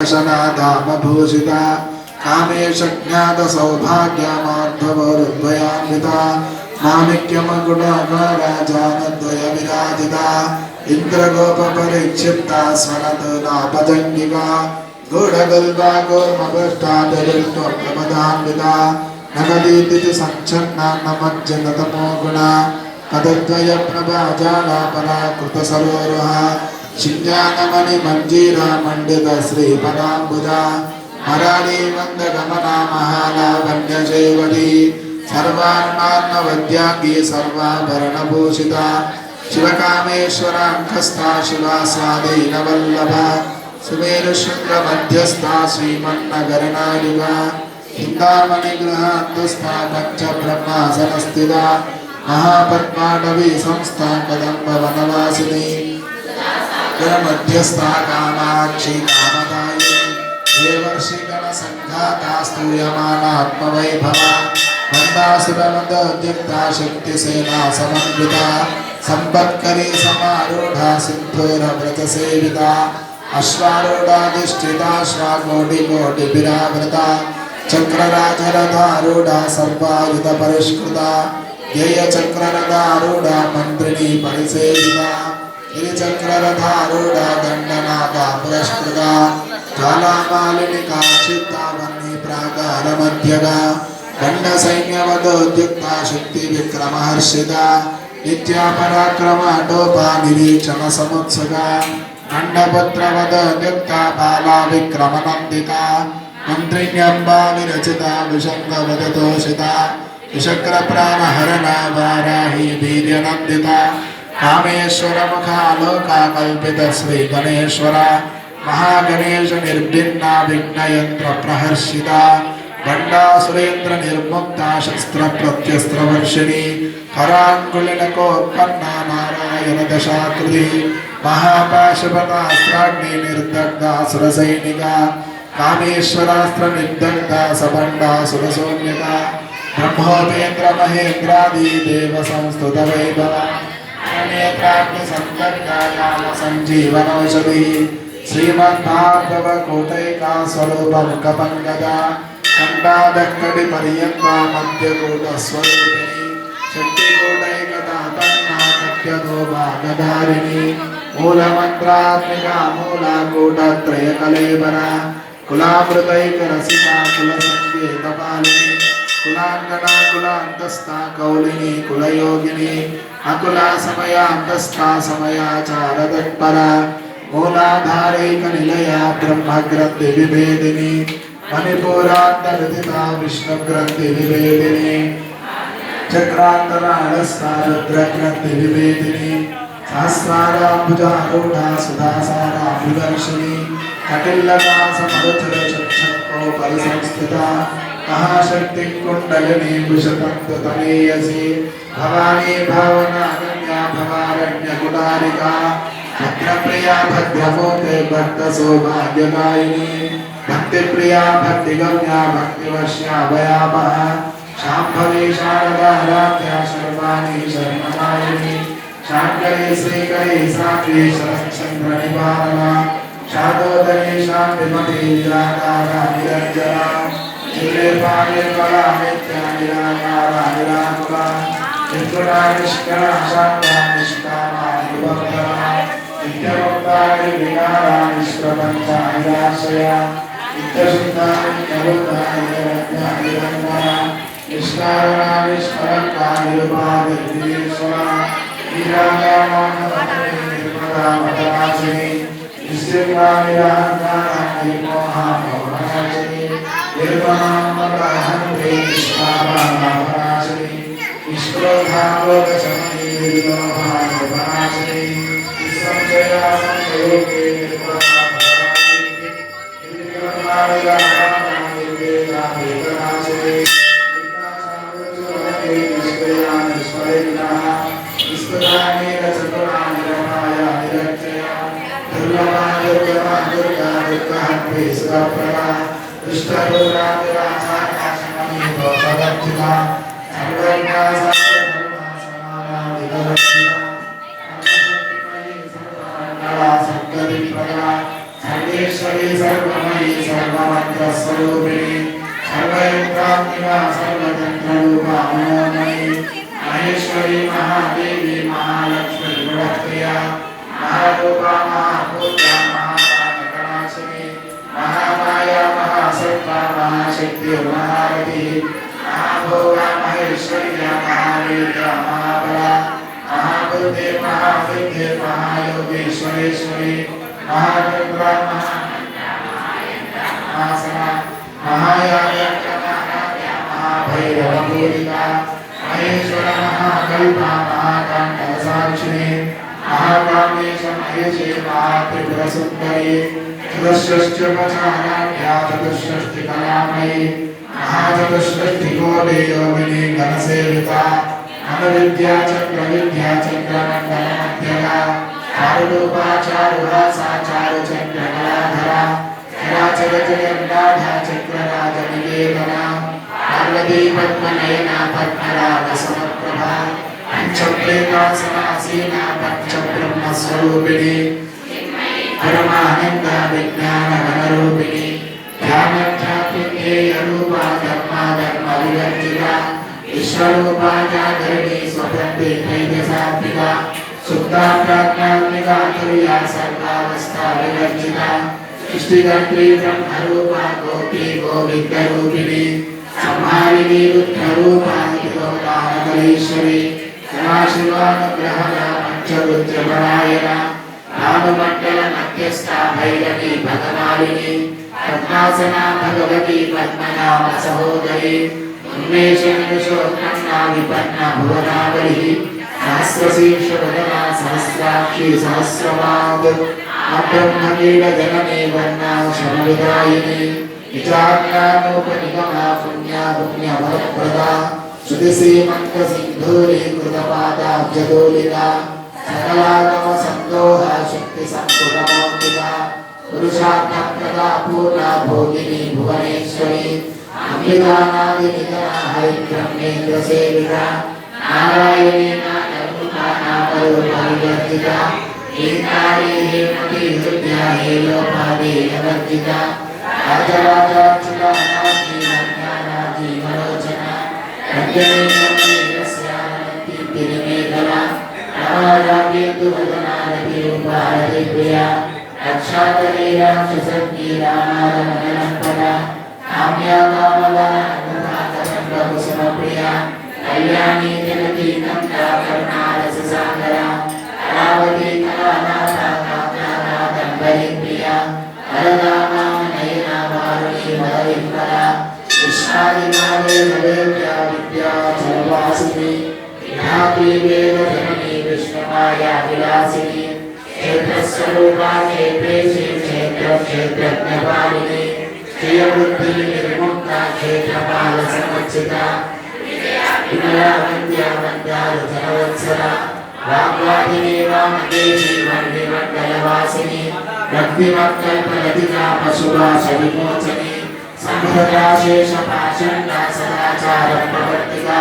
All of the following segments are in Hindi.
शनाधामभूषिता कामेश ज्ञात सौभाग्यमार्धवरुद्वयान्विता माणिक्यमकुटराजानद्वय विराजिता इन्द्रगोपपरिक्षिप्ता स्वनतनापजङ्गिका गूढगल्पा कूर्मभ्रष्टादरिष्टप्रपदान्विता नगदीति संच्छन्ना नमज्जनतमो गुणा पदद्वय प्रभाजालापरा कृतसरोरुहा शिञ्जानमणि मंजीरा मंडित श्रीपदाम्बुजा हराणी मंदगमना महालावण्यशेवती सर्वार्णार्णवद्याङ्गी सर्वाभरणभूषिता शिवकामेश्वराङ्कस्था शिवा स्वाधीनवल्लभा सुमेरुशुक्रमध्यस्था श्रीमन्नगरनायुगा चिन्तामणिगृहान्तस्था पञ्चब्रह्मासनस्थिता महापद्माटवी संस्था कदम्बवनवासिनी मध्यस्था कामाक्षी कामदायी देवर्षिगण संघाता स्तूयमानात्मवैभवा वन्दासुरवन्दोद्युक्ता शक्तिसेना समन्विता संपत्करी समारूढ़ा सिद्धोरव्रतसेविता अश्वारूढ़ाधिष्ठिता श्वाकोटिकोटिभिरावृता चक्रराजरथारूढ़ा सर्वायुधपरिष्कृता ध्येयचक्ररथारूढ़ा मन्त्रिणी परिसेविता गिरिचक्ररथारूढ़ा दण्डनादा पुरस्कृता ज्वालामालिनिका चित्ता वह्नि प्राकारमध्यगा दण्डसैन्यवदोद्युक्ता शक्तिविक्रमहर्षिता नित्या पराक्रमाटोपा निरीक्षणसमुत्सुका दण्डपुत्रवदोद्युक्ता बाला विक्रमनन्दिता मन्त्रिण्यम्बा विरचिता विशङ्गवदतोषिता विशक्रप्राणहरणा वाराही वीर्यनन्दिता कामेश्वर मुखालोका कल्पित श्री गणेश्वर महागणेश निर्भिन्ना विघ्नयंत्र प्रहर्षिता गंडा सुरेंद्र निर्मुक्ता शस्त्र प्रत्यस्त्र वर्षिणी करांगुलिनकोत्पन्ना नारायण दशाकृति महापाशुपतास्त्राग्नि निर्दग्धा सुरसैनिका कामेश्वरास्त्र निर्दग्धा सबंडा सुरसौम्यका ब्रह्मोपेन्द्र महेन्द्रादि देव संस्तुत वैभवा संजीवनौषधि श्रीमद्भागव कोटैका स्वरूपं कपंगदा कंडादक्कड़ि पर्यंता मध्यकूट स्वरूपिणी शक्तिकूटैकदातन्ना कट्यदोभागधारिणी मूलमन्त्रात्मिका मूलाकूटत्रय कलेबरा कुलामृतैकरसिका कुलसंकेतपालिनी कुलांगना कुलांतस्था कौलिनी कुलयोगिनी अकुला समयान्तस्था समयाचारतत्परा मूलाधारैक निलया ब्रह्मग्रन्थि विभेदिनी मणिपुरान्तर्दिता विष्णुग्रन्थि विभेदिनी चक्रान्तराळस्था रुद्रग्रन्थि विभेदिनी सहस्राराम्बुजारूढा सुधासारा विदर्शिनी कटिल्लता समरुचिरचक्षकोपरिसंस्थिता महाशक्ति कुंडलिनी विषतत्वतमेयसी भवानी भावनागम्या भवारण्य कुटारिका भद्रप्रिया भद्रमोते भक्त सौभाग्यदायिनी भक्तिप्रिया भक्तिगम्या भक्तिवश्या भयावह शाम्भवी शारदा राध्या शर्वाणी शर्मदायिनी शांकरी श्रीकरी साक्षी शरच्चंद्र निवारणा शादोदरी शांतिमती निराकारा निरंजना निर्पाले कला नित्या निराकारा निराकुला निर्गुणा निष्कला शांता निष्कामा निर्भक्ता नित्यमुक्ता निर्विकारा निष्प्रपंचा निराश्रया नित्यशुद्धा नित्यबुद्धा निरज्ञा निरंजना निष्कारणा निष्कलंका निरुपाधि निर्विश्वरा निराकारा निर्मला मतवासिनी निश्चिता निराकारा निर्मोहा मोहनाशिनी निर्ममामकाहन्ते निष्कामानाशनी निष्क्रोधालोकशमनी निर्लोभानिर्भनाशिनी निःसंशयासंशयोगे निर्मलाभराशिनी निर्विक्रमानिर्वेदानिर्वेदानिर्भनाशिनी निर्नाशामृत्युवने निष्क्रिया निष्परिग्रहा निष्पदानि रचतुरानि रमाया निरक्षया दुर्लभा दुर्गमा दुर्गा दुर्गाहन्ते सुरप्रभा दुष्टदुरादिराचारकाशमनी दोषवर्जिता सर्वज्ञा सर्वधर्मा समाना विदर्शिता सर्वशक्तिमयी सर्वमङ्गला सद्गतिप्रदा सर्वेश्वरी सर्वमयी सर्वमन्त्रस्वरूपिणी सर्वयन्त्रात्मिका सर्वतन्त्ररूपा मनोमयी महेश्वरी महादेवी महालक्ष्मी गुणप्रिया महारूपा महापूजा महाकालकलाशिनी महामाया महासत्ता महाशक्ति महारथी महाभोगा महेश्वर्या महावीर्या महाबला महाबुद्धि महाविद्ये महायोगेश्वरेश्वरी महारुद्रा महासना महाभैरवपूजिता महेश्वर महाकल्पा महाकाण्डसाक्षिणी महाकामेश महेशे महात्रिपुरसुन्दरी चतुष्षष्ट्युपचाराढ्या चतुष्षष्टिकलामयी महाचतुष्षष्टिकोटियोगिनी घनसेविता अनविद्या चक्रमण्डलमध्यगा चारुरूपा चारुहासा चारुचक्रकलाधरा चराचरजगन्नाथा चक्रराजनिकेतना पार्वती पद्मनयना पद्मरागसमप्रभा पंचप्रेतासनासीना पंचब्रह्मस्वरूपिणी परमानन्द विज्ञानघनरूपिणी ध्यानध्यात्मिकेयरूपा धर्माधर्मविवर्जिता विश्वरूपा जागरणी स्वतन्त्री तैजसात्मिका शुद्धा प्राज्ञात्मिका तुर्या सर्वावस्था विवर्जिता सृष्टिकर्त्री ब्रह्मरूपा गोपी गोविन्दरूपिणी संहारिणी रुद्ररूपा तिलोकानकलेश्वरी सदाशिवानुग्रहणा पंचरुद्रपरायणा भानुमण्डल मध्यस्था भैरवी भगमालिनी पद्मासना भगवती पद्मनाभ सहोदरी उन्मेषनिषोत्पन्ना विपन्ना भुवनावली सहस्रशीर्षवदना सहस्राक्षी सहस्रवाद ब्रह्मकीटजननी वर्णा शमविदायिनी विचाज्ञानोपनिगमा पुण्या पुण्यफलप्रदा श्रुतिसीमन्तसिन्धूरी कृतपादाब्जदोलिका सकलागमसन्दोहा शक्तिसम्पुटमौक्तिका पुरुषार्थप्रदा पूर्णा भोगिनी भुवनेश्वरी अमृतानादिनिधना हरिब्रह्मेन्द्रसेविता नारायणी नामरूपा नामरूपविवर्जिता ीकारे हेमती हृदया हेलोपादे नवर्जिता राजराजार्चिता नाजी नज्ञानाजी मनोजना रज्जने यस्यानन्ति तिरिमेघला रामारामेन्दुवदना रतिरूपा रतिप्रिया रक्षाकरे राक्षसज्ञी रामारमणनम्पदा काम्या कामला अनुरागरङ्गकुसुमप्रिया कल्याणी जगती नन्दा करुणारससागरा रावती कलानाथा काम्यानादम्बरिप्रिया वरदामा नयना वारुणी वरविह्वला विश्वादिनादे नवेद्या विद्या सर्वासिनी विधात्री वेदजननी विष्णुमाया विलासिनी क्षेत्रस्वरूपा क्षेत्रेषु क्षेत्रक्षेत्रज्ञपालिनी श्रियवृद्धि निर्मुक्ता क्षेत्रपालसमुचिता विजया वन्द्या वन्द्यारुधनवत्सला वाग्वादिनी वामदेवी वन्दिमण्डलवासिनी भक्तिमत्कल्पलतिका पशुभाषविमोचनी सम्भृता शेषपाषण्डा सदाचारप्रवर्तिका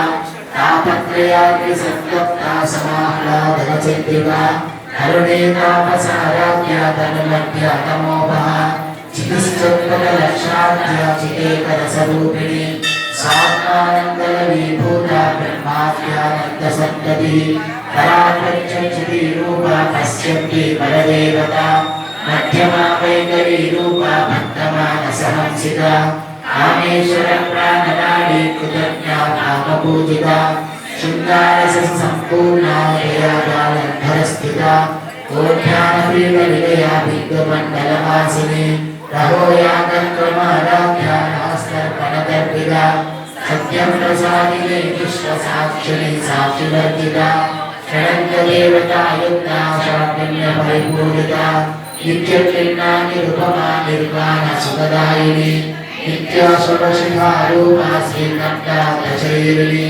तापत्रयाग्निसन्तप्ता समाह्लादनचित्रिका करुणे तापसाराध्या तनुमध्या तमोभः चितिश्चत्पकलक्षाध्या चितेकरसरूपिणी सात्मानन्दलविभूता ब्रह्माद्यानन्दसन्ततिः पराप्रत्यक्षिती रूपा पश्यन्ति परदेवता मध्यमा वैकरी रूपा भक्तमानसहंसिता कामेश्वर प्राणनाडी कृतज्ञा कामपूजिता शृङ्गारसम्पूर्णा दयादालन्धरस्थिता कोट्यानप्रीतविलया विद्युमण्डलवासिनी रहोयागक्रमाराध्या नास्तर्पणदर्पिता सत्यं प्रसादिनी विश्वसाक्षिणी साक्षिवर्जिता षडङ्गदेवता युक्ता शाण्डल्यपरिपूरिता नित्यक्लिन्ना निरुपमा निर्वाणसुखदायिनी नित्या शुभशिखारूपा श्रीकण्ठा दशैरिणी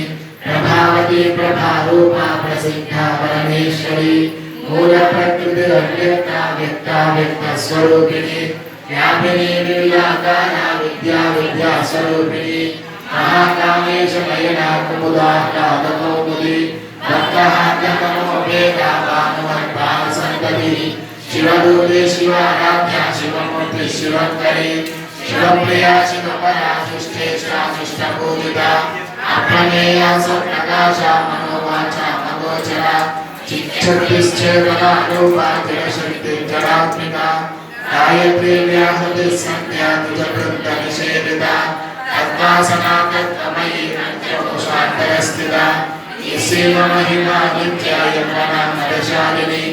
प्रभावती प्रभारूपा प्रसिद्धा परमेश्वरी मूलप्रकृतिरव्यक्ता व्यक्ता व्यक्तस्वरूपिणी व्यापिनी निर्व्याकारा विद्या विद्यास्वरूपिणी महाकामेशमयना कुमुदाह्लादकौमुदी भक्तहार्दकमोपेता भानुमन्तासन्ततिः शिवदूते शिवाराध्या शिवमूर्ति शिवमूर्ति शिवकरी शिवप्रिया शिवपरा शिष्टेष्टा शिष्टपूजिता अप्रमेया स्वप्रकाशा मनोवाचा मगोचरा चिच्छक्तिश्चेतना रूपा जगशक्ति जडात्मिका गायत्री व्याहृति संध्या तुजवृत्तनिषेविता तद्वासना तत्त्वमयी मंत्रकोशान्तरस्थिता यस्यैव महिमा नित्या यमुना मदशालिनी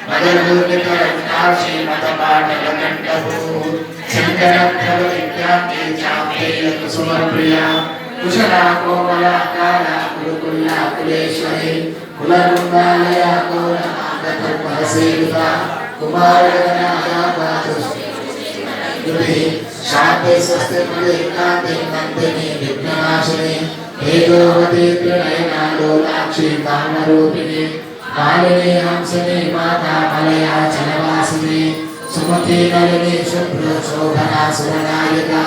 मदगुरुनिकरत्नाक्षी मदपाटलकण्ठभूः शङ्करप्रभविद्यान्ते चाप्येयकुसुमप्रिया कुशला कोमला काला कुलकुल्ला कुलेश्वरी कुलकुण्डालया कोलमागतपरसेविता कुमारगणाया पातुष्टि शान्ते स्वस्ति प्रदेकान्ते नन्दिनी विघ्ननाशिनी हेतुवती त्रिनयना लोलाक्षी कामरूपिणी कालिनी हंसिनी माता मलया चलवासिनी सुमती नलिनी शुभ्र शोभना सुरनायिका